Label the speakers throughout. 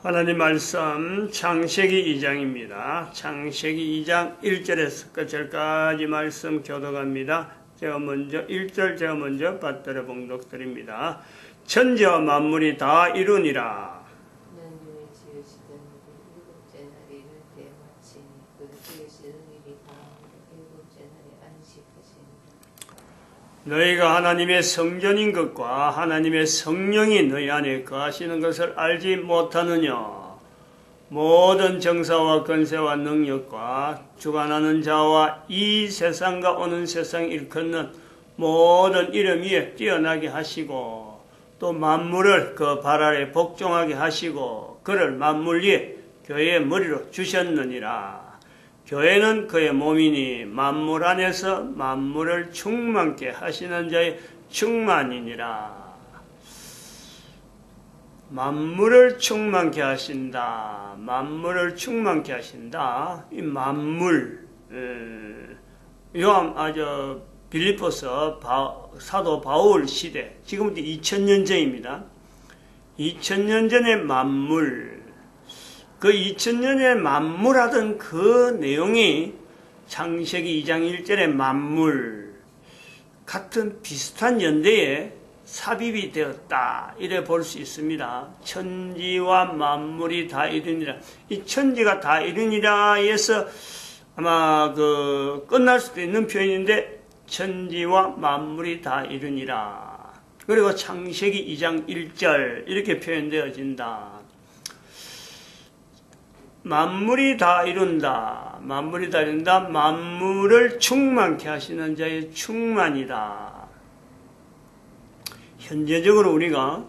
Speaker 1: 하나님 말씀 창세기 2장입니다. 창세기 2장 1절에서 끝절까지 말씀 교독합니다. 제가 먼저 1절 제가 먼저 받들어 봉독드립니다. 천지와 만물이 다 이루니라.
Speaker 2: 만유를 지으시던 일곱째 날에 이를 때 마치니 그 지으시던 일이 다음으로 일곱째 날에 안식하시니라.
Speaker 1: 너희가 하나님의 성전인 것과 하나님의 성령이 너희 안에 거하시는 것을 알지 못하느냐. 모든 정사와 권세와 능력과 주관하는 자와 이 세상과 오는 세상 일컫는 모든 이름 위에 뛰어나게 하시고 또 만물을 그 발 아래 복종하게 하시고 그를 만물 위에 교회의 머리로 주셨느니라. 교회는 그의 몸이니 만물 안에서 만물을 충만케 하시는 자의 충만이니라. 만물을 충만케 하신다. 만물을 충만케 하신다. 이 만물, 빌립보서 사도 바울 시대, 지금부터 2000년 전입니다. 2000년 전의 만물, 그 2000년의 만물하던 그 내용이 창세기 2장 1절의 만물 같은 비슷한 연대에 삽입이 되었다. 이래 볼 수 있습니다. 천지와 만물이 다 이루니라. 이 천지가 다 이루니라에서 아마 끝날 수도 있는 표현인데 천지와 만물이 다 이루니라. 그리고 창세기 2장 1절 이렇게 표현되어진다. 만물이 다 이룬다. 만물이 다 이룬다. 만물을 충만케 하시는 자의 충만이다. 현재적으로 우리가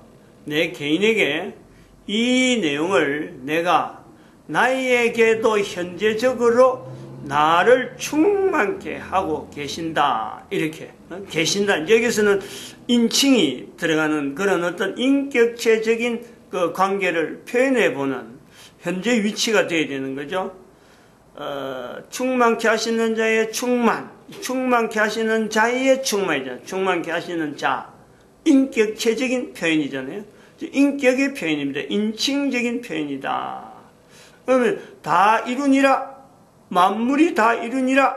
Speaker 1: 내 개인에게 이 내용을 내가 나에게도 현재적으로 나를 충만케 하고 계신다. 이렇게 계신다. 여기서는 인칭이 들어가는 그런 어떤 인격체적인 그 관계를 표현해보는 현재 위치가 되어야 되는 거죠. 충만케 하시는 자의 충만, 충만케 하시는 자의 충만이잖아요. 충만케 하시는 자, 인격체적인 표현이잖아요. 인격의 표현입니다. 인칭적인 표현이다. 그러면 다 이루니라, 만물이 다 이루니라,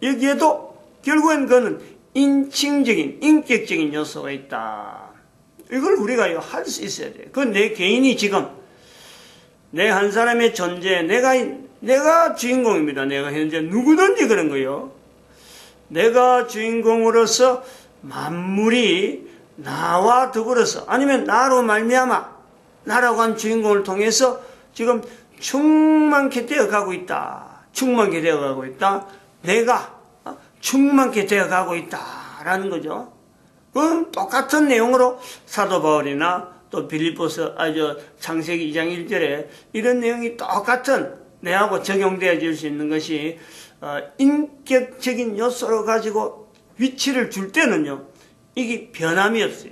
Speaker 1: 여기에도 결국엔 그는 인칭적인, 인격적인 요소가 있다. 이걸 우리가 할 수 있어야 돼요. 그건 내 개인이 지금 내 한 사람의 존재, 내가 주인공입니다. 내가 현재 누구든지 그런 거요. 내가 주인공으로서 만물이 나와 더불어서 아니면 나로 말미암아 나라고 한 주인공을 통해서 지금 충만케 되어가고 있다. 충만케 되어가고 있다. 내가 충만케 되어가고 있다라는 거죠. 그건 똑같은 내용으로 사도 바울이나 또 빌립보서 창세기 2장 1절에 이런 내용이 똑같은 내하고 적용되어질 수 있는 것이 인격적인 요소로 가지고 위치를 줄 때는요. 이게 변함이 없어요.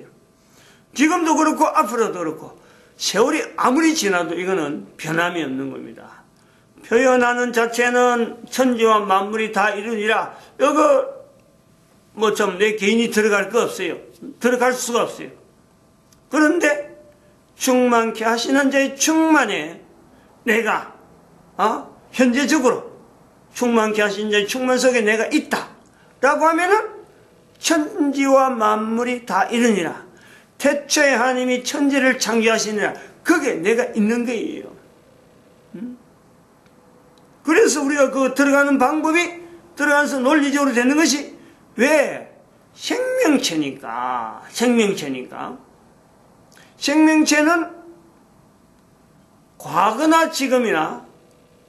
Speaker 1: 지금도 그렇고 앞으로도 그렇고 세월이 아무리 지나도 이거는 변함이 없는 겁니다. 표현하는 자체는 천지와 만물이 다 이루니라. 이거 좀 내 개인이 들어갈 거 없어요. 들어갈 수가 없어요. 그런데 충만케 하시는 자의 충만에 내가 현재적으로 충만케 하시는 자의 충만 속에 내가 있다 라고 하면은 천지와 만물이 다 이루니라. 태초에 하나님이 천지를 창조하시니라. 그게 내가 있는 거예요. 그래서 우리가 들어가는 방법이 들어가서 논리적으로 되는 것이 왜? 생명체니까. 생명체는 과거나 지금이나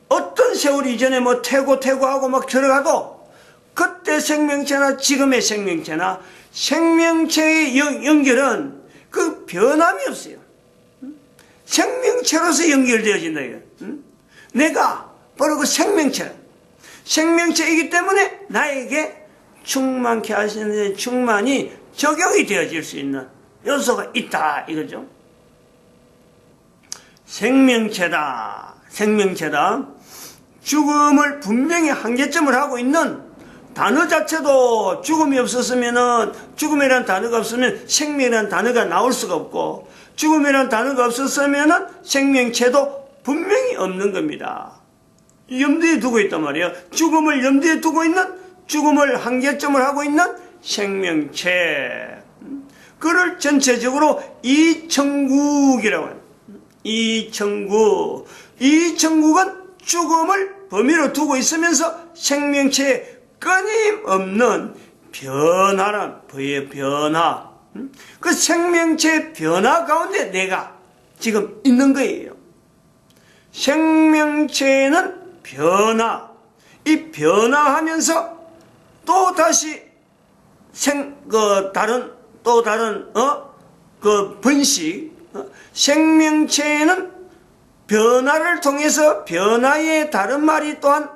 Speaker 1: 어떤 세월 이전에 태고하고 막 들어가도 그때 생명체나 지금의 생명체나 생명체의 연결은 그 변함이 없어요. 생명체로서 연결되어진다. 이거. 내가 바로 그 생명체이기 때문에 나에게 충만케 하시는 충만이 적용이 되어질 수 있는 요소가 있다 이거죠. 생명체다. 죽음을 분명히 한계점을 하고 있는 단어 자체도 죽음이 없었으면은 죽음이라는 단어가 없으면 생명이라는 단어가 나올 수가 없고 죽음이라는 단어가 없었으면 생명체도 분명히 없는 겁니다. 염두에 두고 있단 말이에요. 죽음을 염두에 두고 있는, 죽음을 한계점을 하고 있는 생명체. 그를 전체적으로 이천국이라고 해요. 이천국. 이천국은 죽음을 범위로 두고 있으면서 생명체의 끊임없는 변화란 변화. 그 생명체의 변화 가운데 내가 지금 있는 거예요. 생명체는 변화. 이 변화하면서 또 다시 또 다른 번식. 생명체는 변화를 통해서 변화의 다른 말이 또한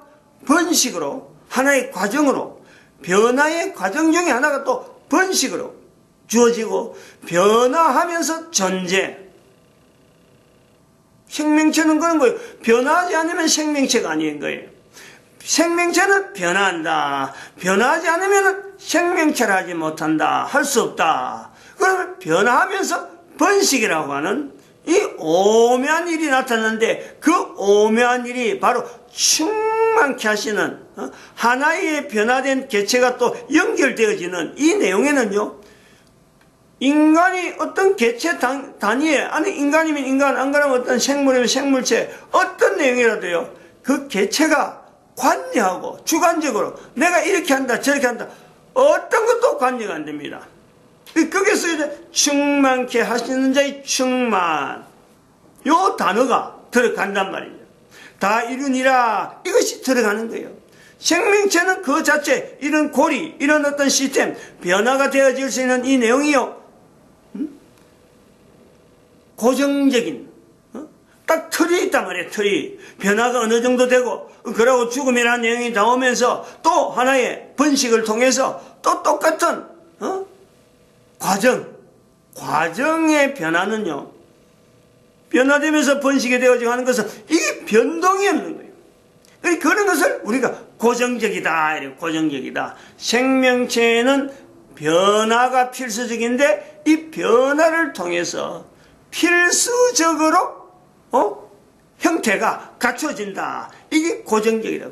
Speaker 1: 번식으로, 하나의 과정으로, 변화의 과정 중에 하나가 또 번식으로 주어지고, 변화하면서 존재. 생명체는 그런 거예요. 변화하지 않으면 생명체가 아닌 거예요. 생명체는 변화한다. 변화하지 않으면 생명체를 하지 못한다. 할 수 없다. 그러면 변화하면서 번식이라고 하는 이 오묘한 일이 나타났는데, 그 오묘한 일이 바로 충만케 하시는 하나의 변화된 개체가 또 연결되어지는 이 내용에는요, 인간이 어떤 개체 단위에, 아니 인간이면 인간, 안 그러면 어떤 생물이면 생물체, 어떤 내용이라도요, 그 개체가 관여하고 주관적으로 내가 이렇게 한다 저렇게 한다, 어떤 것도 관여가 안 됩니다. 거기서 이제 충만케 하시는 자의 충만, 요 단어가 들어간단 말이죠. 다 이루니라, 이것이 들어가는 거예요. 생명체는 그 자체, 이런 고리, 이런 어떤 시스템, 변화가 되어질 수 있는 이 내용이요, 고정적인, 딱 틀이 있단 말이에요. 틀이. 변화가 어느 정도 되고, 그러고 죽음이라는 내용이 나오면서 또 하나의 번식을 통해서 또 똑같은 과정의 변화는요, 변화되면서 번식이 되어지고 하는 것은 이게 변동이 없는 거예요. 그런 것을 우리가 고정적이다, 이렇게 고정적이다. 생명체는 변화가 필수적인데 이 변화를 통해서 필수적으로 형태가 갖춰진다. 이게 고정적이다.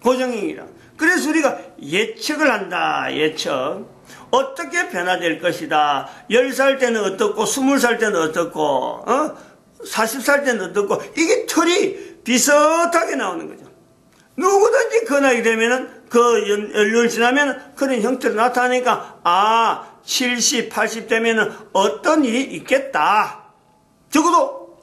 Speaker 1: 고정형이다. 그래서 우리가 예측을 한다. 예측. 어떻게 변화될 것이다. 10살 때는 어떻고 20살 때는 어떻고 40살 때는 어떻고, 이게 틀이 비슷하게 나오는 거죠. 누구든지 그 나이 되면은 그 연륜을 지나면 그런 형태로 나타나니까 70, 80 되면은 어떤 일이 있겠다. 적어도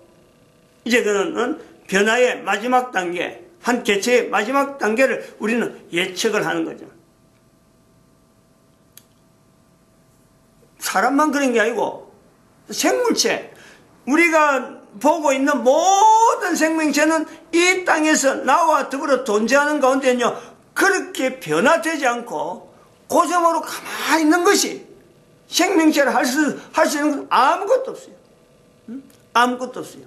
Speaker 1: 이제 그는 변화의 마지막 단계, 한 개체의 마지막 단계를 우리는 예측을 하는 거죠. 사람만 그런 게 아니고 생물체, 우리가 보고 있는 모든 생명체는 이 땅에서 나와 더불어 존재하는 가운데는요, 그렇게 변화되지 않고 고정으로 가만히 있는 것이 생명체를 할 수 있는 건 아무것도 없어요. 아무것도 없어요.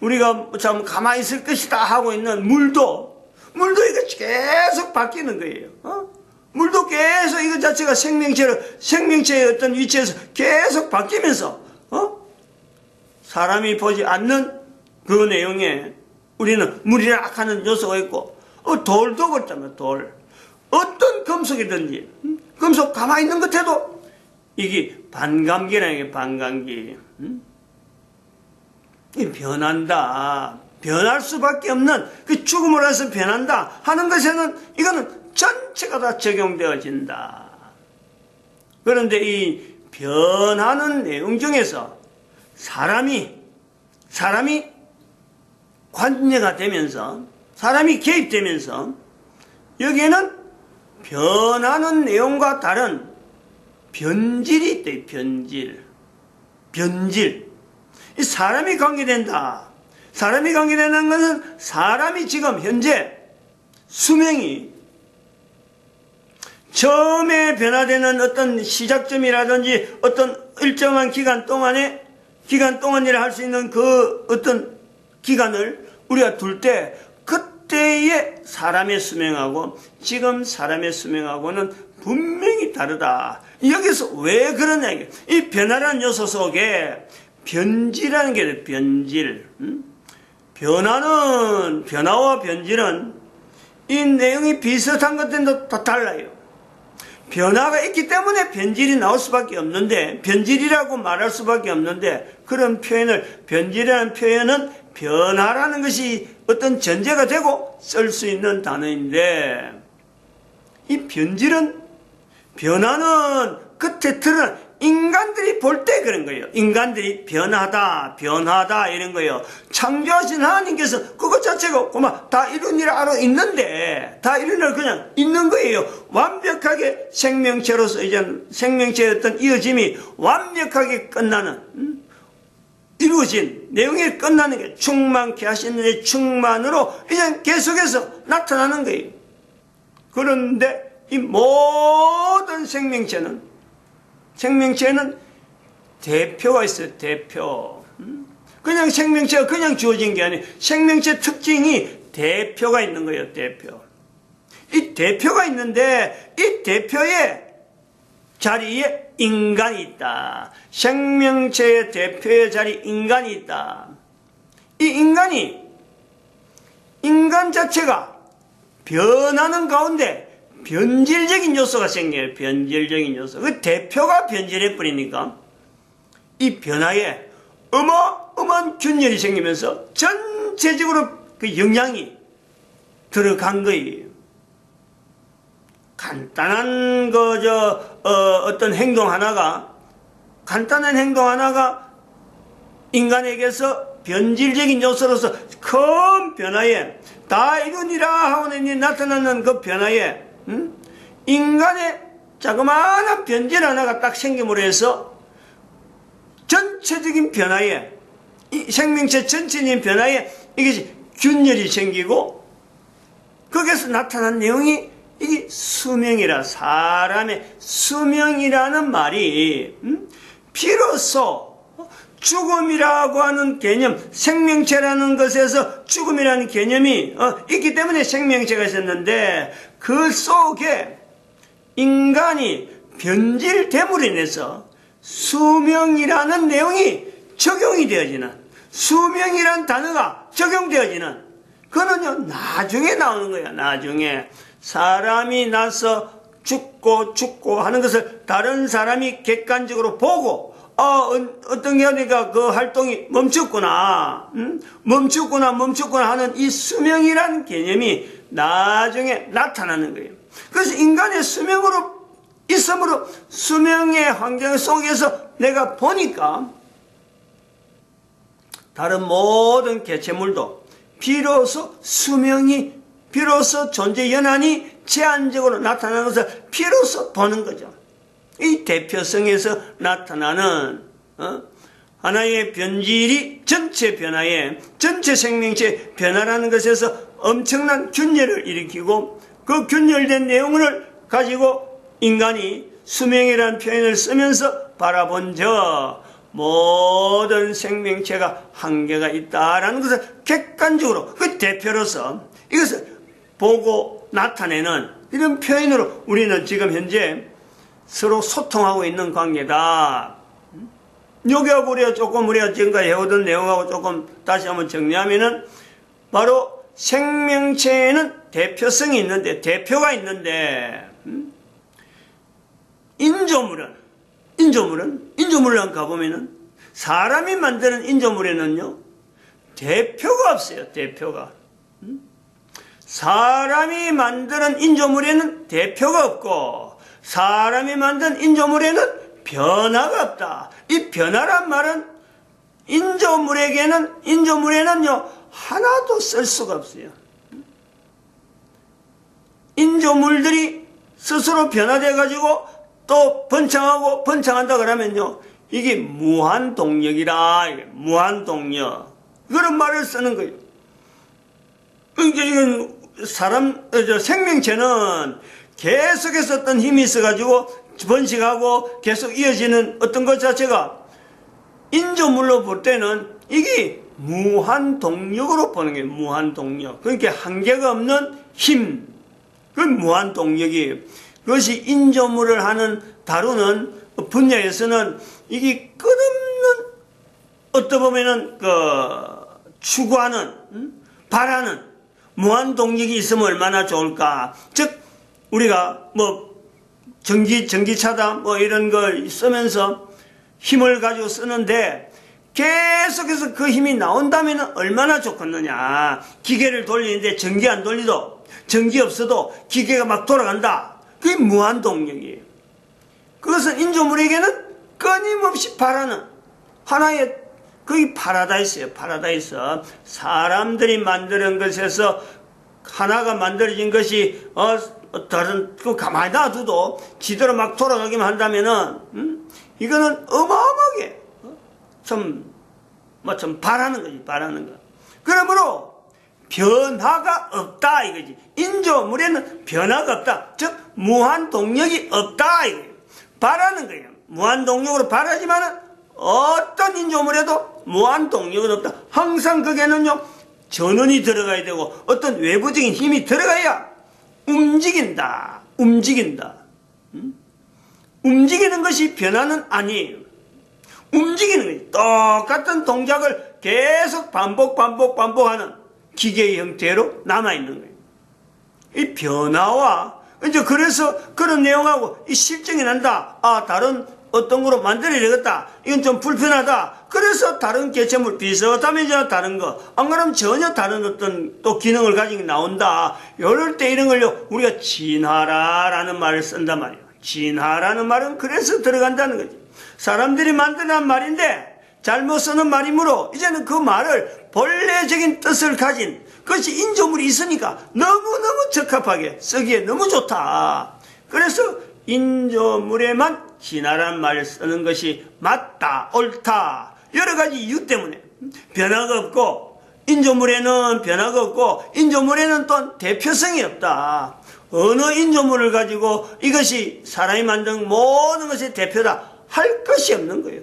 Speaker 1: 우리가 참 가만히 있을 것이다 하고 있는 물도 이거 계속 바뀌는 거예요. 물도 계속 이것 자체가 생명체의 어떤 위치에서 계속 바뀌면서, 사람이 보지 않는 그 내용에 우리는 물이라 하는 요소가 있고, 돌도 그렇다면 돌. 어떤 금속이든지, 금속 가만히 있는 것 해도 이게 반감기라는 게 반감기. 변한다. 변할 수밖에 없는 그 죽음으로 해서 변한다 하는 것에는 이거는 전체가 다 적용되어진다. 그런데 이 변하는 내용 중에서 사람이 관여가 되면서, 사람이 개입되면서 여기에는 변하는 내용과 다른 변질이 있대. 변질. 이 사람이 관계된다. 사람이 관계되는 것은 사람이 지금 현재 수명이 처음에 변화되는 어떤 시작점이라든지 어떤 일정한 기간 동안이라 할 수 있는 그 어떤 기간을 우리가 둘 때, 그때의 사람의 수명하고 지금 사람의 수명하고는 분명히 다르다. 여기서 왜 그러냐. 이 변화라는 요소 속에 변질이라는 게 있어요. 변질. 변화와 변질은 이 내용이 비슷한 것들도 다 달라요. 변화가 있기 때문에 변질이 나올 수밖에 없는데, 변질이라고 말할 수밖에 없는데, 그런 표현을, 변질이라는 표현은 변화라는 것이 어떤 전제가 되고 쓸 수 있는 단어인데, 이 변화는 끝에 드러난 인간들이 볼 때 그런 거예요. 인간들이 변하다 이런 거예요. 창조하신 하나님께서 그것 자체가 고마 다 이루니라 알아 있는데, 다 이루니라 그냥 있는 거예요. 완벽하게 생명체로서 이제 생명체의 어떤 이어짐이 완벽하게 끝나는, 이루어진 내용이 끝나는 게 충만케 하시는 충만으로 이제 계속해서 나타나는 거예요. 그런데 이 모든 생명체는 대표가 있어요. 대표. 그냥 생명체가 그냥 주어진 게 아니에요. 생명체 특징이 대표가 있는 거예요. 대표. 이 대표가 있는데 이 대표의 자리에 인간이 있다. 생명체의 대표의 자리에 인간이 있다. 이 인간 자체가 변하는 가운데 변질적인 요소가 생겨요. 변질적인 요소. 그 대표가 변질해버리니까 이 변화에 어마어마한 균열이 생기면서 전체적으로 그 영향이 들어간 거예요. 간단한 어떤 간단한 행동 하나가 인간에게서 변질적인 요소로서 큰 변화에 다 이루니라 하오니 나타나는 그 변화에 인간의 자그마한 변질 하나가 딱 생김으로 해서 전체적인 변화에, 이 생명체 전체적인 변화에 이것이 균열이 생기고, 거기에서 나타난 내용이 이게 수명이라, 사람의 수명이라는 말이 비로소 죽음이라고 하는 개념, 생명체라는 것에서 죽음이라는 개념이 있기 때문에 생명체가 있었는데, 그 속에 인간이 변질됨으로 인해서 수명이라는 내용이 적용이 되어지는, 수명이라는 단어가 적용되어지는, 그거는요 나중에 나오는 거야. 나중에 사람이 나서 죽고 하는 것을 다른 사람이 객관적으로 보고 어떤 게 하니까 그 활동이 멈췄구나 하는 이 수명이라는 개념이 나중에 나타나는 거예요. 그래서 인간의 수명으로 있으므로 수명의 환경 속에서 내가 보니까 다른 모든 개체물도 비로소 존재 연한이 제한적으로 나타나는 것을 비로소 보는 거죠. 이 대표성에서 나타나는 하나의 변질이 전체 변화에, 전체 생명체 변화라는 것에서 엄청난 균열을 일으키고, 그 균열된 내용을 가지고 인간이 수명이라는 표현을 쓰면서 바라본 모든 생명체가 한계가 있다라는 것을 객관적으로 그 대표로서 이것을 보고 나타내는 이런 표현으로 우리는 지금 현재 서로 소통하고 있는 관계다. 여기하고 우리가 지금까지 해오던 내용하고 조금 다시 한번 정리하면은, 바로 생명체에는 대표성이 있는데, 대표가 있는데, 인조물을 가보면은, 사람이 만드는 인조물에는요 대표가 없어요. 대표가. 사람이 만드는 인조물에는 대표가 없고, 사람이 만든 인조물에는 변화가 없다. 이 변화란 말은 인조물에는요 하나도 쓸 수가 없어요. 인조물들이 스스로 변화돼 가지고 또 번창한다 그러면요 이게 무한동력이라. 무한동력, 그런 말을 쓰는 거예요. 그러니까 이건 생명체는 계속해서 어떤 힘이 있어가지고 번식하고 계속 이어지는 어떤 것 자체가 인조물로 볼 때는 이게 무한동력으로 보는 거예요. 무한동력. 그러니까 한계가 없는 힘. 그건 무한동력이에요. 그것이 인조물을 하는 다루는 분야에서는 이게 끝없는 어떻게 보면은 추구하는 바라는 무한 동력이 있으면 얼마나 좋을까. 즉 우리가 뭐 전기차다 뭐 이런 걸 쓰면서 힘을 가지고 쓰는데 계속해서 그 힘이 나온다면 얼마나 좋겠느냐. 기계를 돌리는데 전기 안 돌리도 전기 없어도 기계가 막 돌아간다. 그게 무한 동력이에요. 그것은 인조물에게는 끊임없이 바라는 하나의 그게 파라다이스예요. 파라다이스. 사람들이 만드는 것에서 하나가 만들어진 것이 다른 그 가만히 놔둬도 지대로 막 돌아가기만 한다면은 이거는 어마어마하게 참 바라는 거지. 바라는 거. 그러므로 변화가 없다 이거지. 인조물에는 변화가 없다. 즉 무한 동력이 없다 이거예요. 바라는 거예요. 무한 동력으로 바라지만은 어떤 인조물에도 무한 동력은 없다. 항상 거기에는요 전원이 들어가야 되고 어떤 외부적인 힘이 들어가야 움직인다. 움직이는 것이 변화는 아니에요. 움직이는 거지. 똑같은 동작을 계속 반복하는 기계의 형태로 남아있는 거예요. 이 변화와 이제 그래서 그런 내용하고 이 실증이 난다. 다른 어떤 거로 만들어야 되겠다. 이건 좀 불편하다. 그래서 다른 개체물 비슷하면 다른 거. 안 그러면 전혀 다른 어떤 또 기능을 가지고 나온다. 이럴 때 이런 걸요 우리가 진화라라는 말을 쓴단 말이에요. 진화라는 말은 그래서 들어간다는 거지. 사람들이 만드는 말인데 잘못 쓰는 말이므로 이제는 그 말을 본래적인 뜻을 가진 그것이 인조물이 있으니까 너무너무 적합하게 쓰기에 너무 좋다. 그래서 인조물에만 진화란 말을 쓰는 것이 맞다, 옳다. 여러 가지 이유 때문에 변화가 없고 인조물에는 변화가 없고 인조물에는 또한 대표성이 없다. 어느 인조물을 가지고 이것이 사람이 만든 모든 것의 대표다 할 것이 없는 거예요.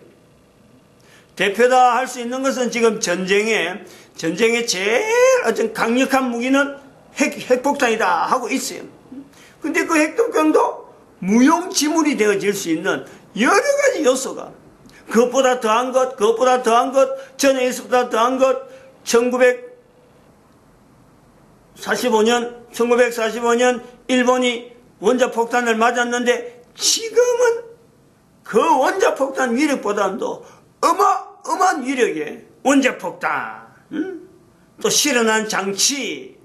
Speaker 1: 대표다 할 수 있는 것은 지금 전쟁에 제일 어떤 강력한 무기는 핵폭탄이다 하고 있어요. 근데 그 핵폭탄도 무용지물이 되어질 수 있는 여러 가지 요소가 그것보다 더한 것, 전에 있었보다 더한 것, 1945년 일본이 원자폭탄을 맞았는데 지금은 그 원자폭탄 위력보다도 어마어마한 위력의 원자폭탄, 또 실어난 장치,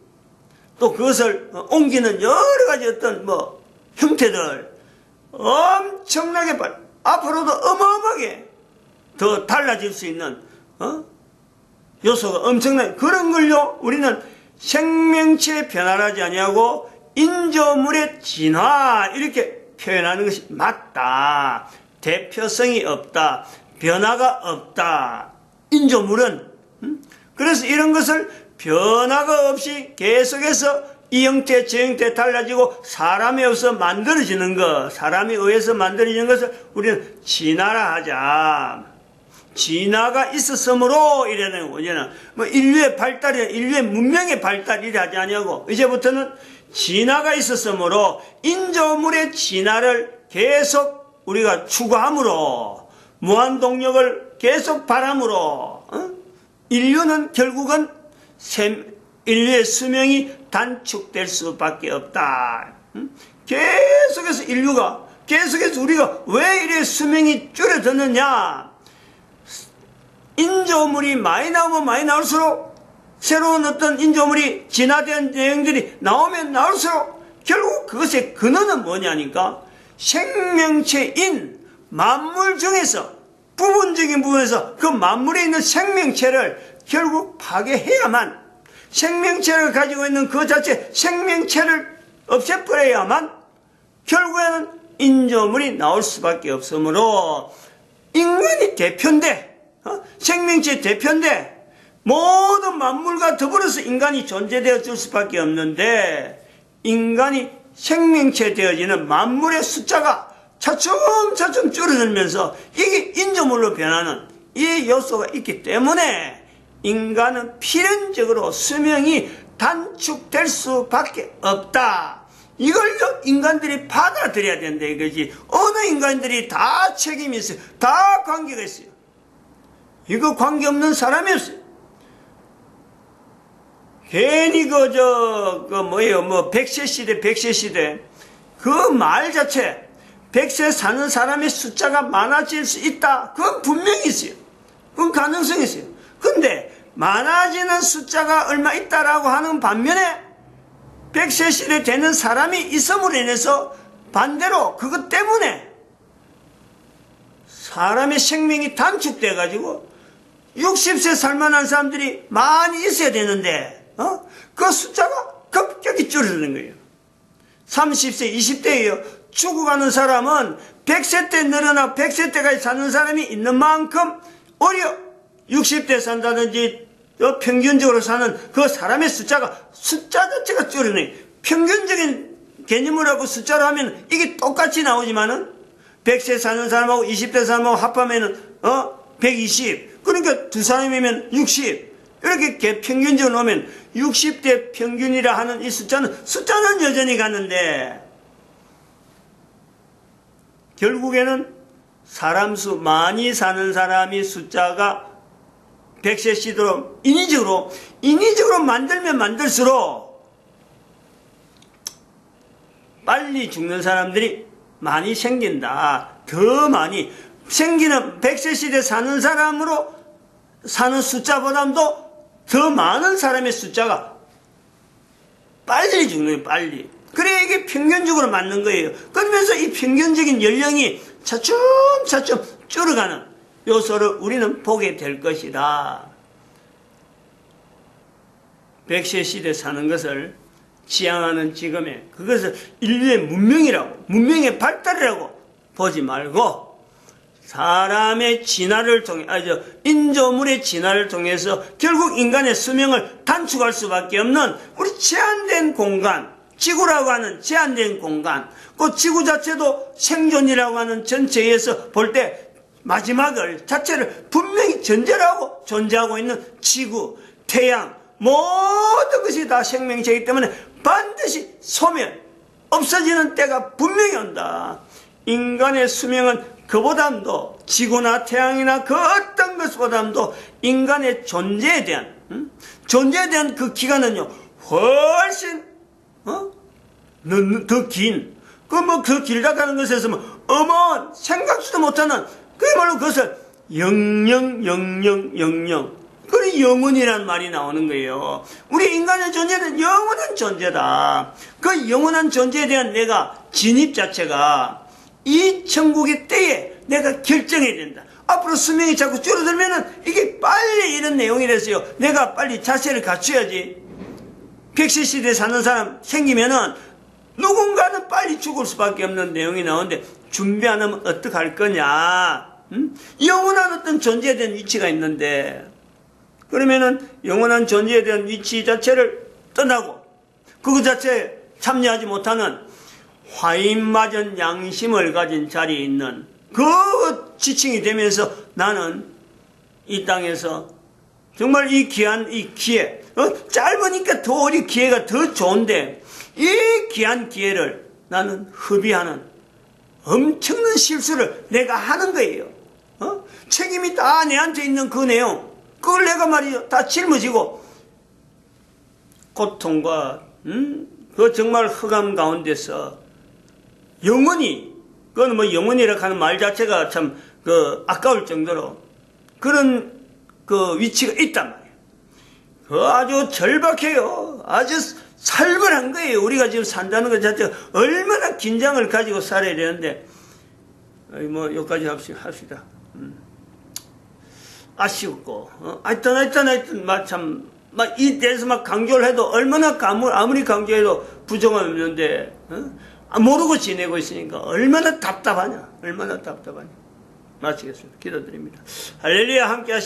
Speaker 1: 또 그것을 옮기는 여러 가지 어떤 형태들 엄청나게 앞으로도 어마어마하게 더 달라질 수 있는 요소가 엄청나게 그런 걸요 우리는 생명체의 변화라지 아니하고 인조물의 진화 이렇게 표현하는 것이 맞다. 대표성이 없다. 변화가 없다. 인조물은 그래서 이런 것을 변화가 없이 계속해서 이 형태 저 형태 달라지고 사람에 의해서 만들어지는 것, 사람에 의해서 만들어지는 것을 우리는 진화라 하자. 진화가 있었으므로 이래는 거잖아. 인류의 발달이, 인류의 문명의 발달이라 하지 아니하고 이제부터는 진화가 있었으므로 인조물의 진화를 계속 우리가 추구함으로 무한 동력을 계속 바람으로 인류는 결국은 인류의 수명이 단축될 수밖에 없다. 계속해서 우리가 왜 이래 수명이 줄어드느냐? 인조물이 많이 나오면 많이 나올수록 새로운 어떤 인조물이 진화된 내용들이 나오면 나올수록 결국 그것의 근원은 뭐냐니까 생명체인 만물 중에서 부분적인 부분에서 그 만물에 있는 생명체를 결국 파괴해야만 생명체를 가지고 있는 그 자체 생명체를 없애버려야만 결국에는 인조물이 나올 수밖에 없으므로 인간이 대표인데 생명체 대표인데 모든 만물과 더불어서 인간이 존재되어 줄 수밖에 없는데 인간이 생명체 되어지는 만물의 숫자가 차츰차츰 줄어들면서 이게 인조물로 변하는 이 요소가 있기 때문에 인간은 필연적으로 수명이 단축될 수밖에 없다. 이걸 인간들이 받아들여야 된다 이거지. 어느 인간들이 다 책임이 있어요. 다 관계가 있어요. 이거 관계없는 사람이 없어요. 괜히 백세 시대 그 말 자체, 100세 사는 사람의 숫자가 많아질 수 있다. 그건 분명히 있어요. 그건 가능성이 있어요. 근데 많아지는 숫자가 얼마 있다라고 하는 반면에 100세 시대 되는 사람이 있음으로 인해서 반대로 그것 때문에 사람의 생명이 단축돼 가지고 60세 살만한 사람들이 많이 있어야 되는데 그 숫자가 급격히 줄어드는 거예요. 30세, 20대예요. 죽어가는 사람은 100세 때 늘어나 100세 때까지 사는 사람이 있는 만큼 오히려 60대 산다든지 평균적으로 사는 그 사람의 숫자 자체가 줄어드네. 평균적인 개념을 하고 숫자로 하면 이게 똑같이 나오지만은 100세 사는 사람하고 20대 사람하고 합하면은 120. 그러니까 두 사람이면 60. 이렇게 평균적으로 놓으면 60대 평균이라 하는 이 숫자는 여전히 갔는데 결국에는 사람 수 많이 사는 사람이 숫자가 100세 시도록 인위적으로 만들면 만들수록 빨리 죽는 사람들이 많이 생긴다. 더 많이 생기는 100세 시대 사는 사람으로 사는 숫자보다도 더 많은 사람의 숫자가 빨리 죽는 거예요. 빨리. 그래 이게 평균적으로 맞는 거예요. 그러면서 이 평균적인 연령이 차츰차츰 줄어가는 요소를 우리는 보게 될 것이다. 100세 시대 사는 것을 지향하는 지금에 그것을 인류의 문명의 발달이라고 보지 말고 사람의 진화를 통해, 인조물의 진화를 통해서 결국 인간의 수명을 단축할 수밖에 없는 우리 제한된 공간, 지구라고 하는 제한된 공간, 그 지구 자체도 생존이라고 하는 전체에서 볼 때 마지막을 자체를 분명히 전제라고 존재하고 있는 지구, 태양, 모든 것이 다 생명체이기 때문에 반드시 소멸, 없어지는 때가 분명히 온다. 인간의 수명은 그보다도 지구나 태양이나 그 어떤 것보다도 인간의 존재에 대한 그 기간은요 훨씬 더 긴 그 길다고 하는 것에서 어마어마한 생각지도 못하는 그야말로 그것을 영영 그래 영원이라는 말이 나오는 거예요. 우리 인간의 존재는 영원한 존재다. 그 영원한 존재에 대한 내가 진입 자체가 이 천국의 때에 내가 결정해야 된다. 앞으로 수명이 자꾸 줄어들면은 이게 빨리 이런 내용이 됐어요. 내가 빨리 자세를 갖춰야지. 100세 시대에 사는 사람 생기면은 누군가는 빨리 죽을 수밖에 없는 내용이 나오는데 준비 안 하면 어떡할 거냐. 영원한 어떤 존재에 대한 위치가 있는데 그러면은 영원한 존재에 대한 위치 자체를 떠나고 그것 자체에 참여하지 못하는 화인맞은 양심을 가진 자리에 있는 그 지칭이 되면서 나는 이 땅에서 정말 이 귀한 이 기회, 짧으니까 더 우리 기회가 더 좋은데 이 귀한 기회를 나는 허비하는 엄청난 실수를 내가 하는 거예요. 책임이 다 내한테 있는 그 내용, 그걸 내가 말이죠 다 짊어지고 고통과 그 정말 흑암 가운데서 영원히, 그건 뭐 영원이라고 하는 말 자체가 참 아까울 정도로 그런 그 위치가 있단 말이에요. 그 아주 절박해요. 아주 살벌한 거예요. 우리가 지금 산다는 것 자체가 얼마나 긴장을 가지고 살아야 되는데, 뭐 여기까지 합시다. 아쉬웠고, 하여튼 이 대해서 막 강조를 해도 얼마나 아무리 강조해도 부정함이 없는데, 모르고 지내고 있으니까 얼마나 답답하냐. 마치겠습니다. 기도드립니다. 할렐루야. 함께 하시